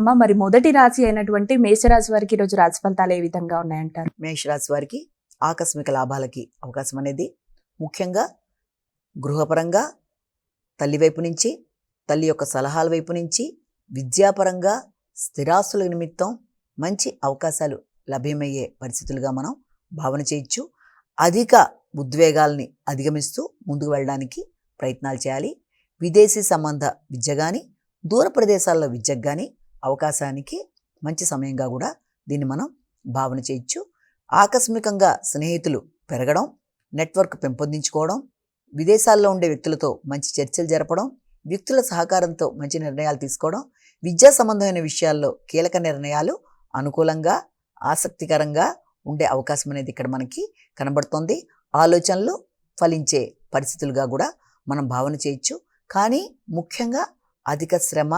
అమ్మ మరి మొదటి రాశి అయినటువంటి మేషరాశి వారికి ఈరోజు రాశి ఫలితాలు ఏ విధంగా ఉన్నాయంటారు? మేషరాశి వారికి ఆకస్మిక లాభాలకి అవకాశం అనేది ముఖ్యంగా గృహపరంగా, తల్లి వైపు నుంచి, తల్లి యొక్క సలహాల వైపు నుంచి, విద్యాపరంగా, స్థిరాస్తుల నిమిత్తం మంచి అవకాశాలు లభ్యమయ్యే పరిస్థితులుగా మనం భావన చేయొచ్చు. అధిక ఉద్వేగాల్ని అధిగమిస్తూ ముందుకు వెళ్ళడానికి ప్రయత్నాలు చేయాలి. విదేశీ సంబంధ విద్య కానీ, దూర ప్రదేశాల్లో విద్యకు కానీ అవకాశానికి మంచి సమయంగా కూడా దీన్ని మనం భావన చేయొచ్చు. ఆకస్మికంగా స్నేహితులు పెరగడం, నెట్వర్క్ పెంపొందించుకోవడం, విదేశాల్లో ఉండే వ్యక్తులతో మంచి చర్చలు జరపడం, వ్యక్తుల సహకారంతో మంచి నిర్ణయాలు తీసుకోవడం, విద్యా సంబంధమైన విషయాల్లో కీలక నిర్ణయాలు అనుకూలంగా, ఆసక్తికరంగా ఉండే అవకాశం అనేది ఇక్కడ మనకి కనబడుతోంది. ఆలోచనలు ఫలించే పరిస్థితులుగా కూడా మనం భావన చేయొచ్చు. కానీ ముఖ్యంగా అధిక శ్రమ,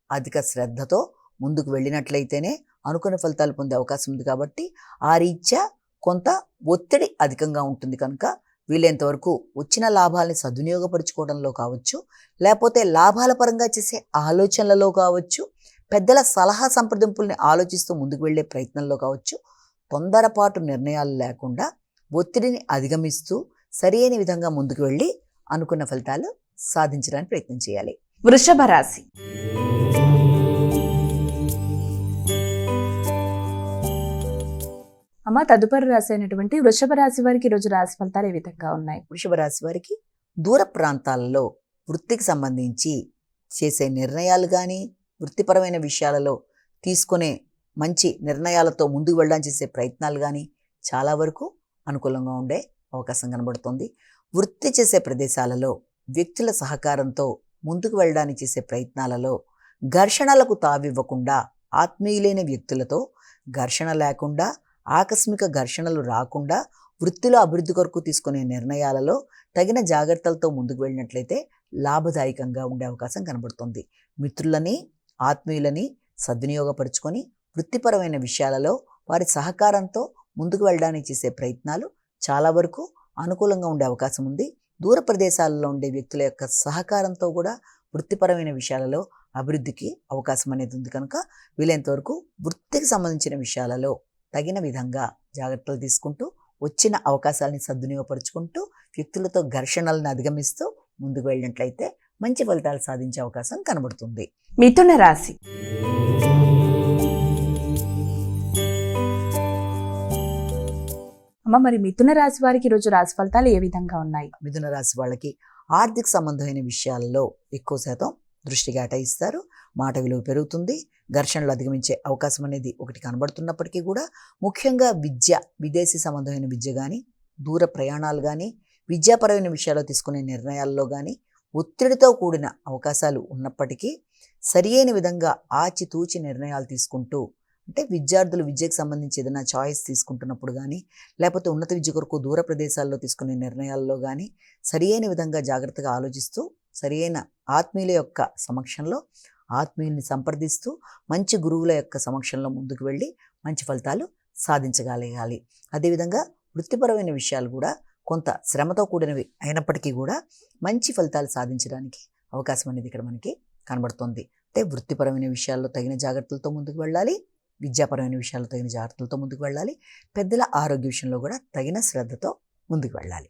అధిక శ్రద్ధతో ముందుకు వెళ్ళినట్లయితేనే అనుకున్న ఫలితాలు పొందే అవకాశం ఉంది. కాబట్టి ఆ రీత్యా కొంత ఒత్తిడి అధికంగా ఉంటుంది కనుక వీలైనంత వరకు వచ్చిన లాభాలని సద్వినియోగపరుచుకోవడంలో కావచ్చు, లేకపోతే లాభాల పరంగా చేసే ఆలోచనలలో కావచ్చు, పెద్దల సలహా సంప్రదింపుల్ని ఆలోచిస్తూ ముందుకు వెళ్ళే ప్రయత్నంలో కావచ్చు, తొందరపాటు నిర్ణయాలు లేకుండా ఒత్తిడిని అధిగమిస్తూ సరైన విధంగా ముందుకు వెళ్ళి అనుకున్న ఫలితాలు సాధించడానికి ప్రయత్నం చేయాలి. వృషభ రాశి. అమ్మ తదుపరి రాశి అయినటువంటి వృషభ రాశి వారికి ఈరోజు రాశి ఫలితాలు ఏ విధంగా ఉన్నాయి? వృషభ రాశి వారికి దూర ప్రాంతాలలో వృత్తికి సంబంధించి చేసే నిర్ణయాలు కానీ, వృత్తిపరమైన విషయాలలో తీసుకునే మంచి నిర్ణయాలతో ముందుకు వెళ్ళడానికి చేసే ప్రయత్నాలు కానీ చాలా వరకు అనుకూలంగా ఉండే అవకాశం కనబడుతుంది. వృత్తి చేసే ప్రదేశాలలో వ్యక్తుల సహకారంతో ముందుకు వెళ్ళడానికి చేసే ప్రయత్నాలలో ఘర్షణలకు తావివ్వకుండా, ఆత్మీయులైన వ్యక్తులతో ఘర్షణ లేకుండా, ఆకస్మిక ఘర్షణలు రాకుండా వృత్తిలో అభివృద్ధి కొరకు తీసుకునే నిర్ణయాలలో తగిన జాగ్రత్తలతో ముందుకు వెళ్ళినట్లయితే లాభదాయకంగా ఉండే అవకాశం కనబడుతుంది. మిత్రులని, ఆత్మీయులని సద్వినియోగపరుచుకొని వృత్తిపరమైన విషయాలలో వారి సహకారంతో ముందుకు వెళ్ళడానికి చేసే ప్రయత్నాలు చాలా వరకు అనుకూలంగా ఉండే అవకాశం ఉంది. దూర ప్రదేశాలలో ఉండే వ్యక్తుల యొక్క సహకారంతో కూడా వృత్తిపరమైన విషయాలలో అభివృద్ధికి అవకాశం అనేది ఉంది కనుక వీలైనంత వరకు వృత్తికి సంబంధించిన విషయాలలో తగిన విధంగా జాగ్రత్తలు తీసుకుంటూ వచ్చిన అవకాశాలని సద్వినియోగపరుచుకుంటూ వ్యక్తులతో ఘర్షణలను అధిగమిస్తూ ముందుకు వెళ్ళినట్లయితే మంచి ఫలితాలు సాధించే అవకాశం కనబడుతుంది. మిథున రాశి. అమ్మ మరి మిథున రాశి వారికి ఈరోజు రాశి ఫలితాలు ఏ విధంగా ఉన్నాయి? మిథున రాశి వాళ్ళకి ఆర్థిక సంబంధమైన విషయాలలో ఎక్కువ శాతం దృష్టి కేటాయిస్తారు. మాట విలువ పెరుగుతుంది. ఘర్షణలు అధిగమించే అవకాశం అనేది ఒకటి కనబడుతున్నప్పటికీ కూడా ముఖ్యంగా విద్య, విదేశీ సంబంధమైన విద్య కానీ, దూర ప్రయాణాలు కానీ, విద్యాపరమైన విషయాల్లో తీసుకునే నిర్ణయాల్లో కానీ ఒత్తిడితో కూడిన అవకాశాలు ఉన్నప్పటికీ సరియైన విధంగా ఆచితూచి నిర్ణయాలు తీసుకుంటూ, అంటే విద్యార్థులు విద్యకు సంబంధించి ఏదైనా చాయిస్ తీసుకుంటున్నప్పుడు కానీ, లేకపోతే ఉన్నత విద్య కొరకు దూర ప్రదేశాల్లో తీసుకునే నిర్ణయాల్లో కానీ సరియైన విధంగా జాగ్రత్తగా ఆలోచిస్తూ సరియైన ఆత్మీయుల యొక్క సమక్షంలో ఆత్మీయుల్ని సంప్రదిస్తూ మంచి గురువుల యొక్క సమక్షంలో ముందుకు వెళ్ళి మంచి ఫలితాలు సాధించగలగాలి. అదేవిధంగా వృత్తిపరమైన విషయాలు కూడా కొంత శ్రమతో కూడినవి అయినప్పటికీ కూడా మంచి ఫలితాలు సాధించడానికి అవకాశం అనేది ఇక్కడ మనకి కనబడుతుంది. అంటే వృత్తిపరమైన విషయాల్లో తగిన జాగ్రత్తలతో ముందుకు వెళ్ళాలి, విద్యాపరమైన విషయాల్లో తగిన జాగ్రత్తలతో ముందుకు వెళ్ళాలి, పెద్దల ఆరోగ్య విషయంలో కూడా తగిన శ్రద్ధతో ముందుకు వెళ్ళాలి.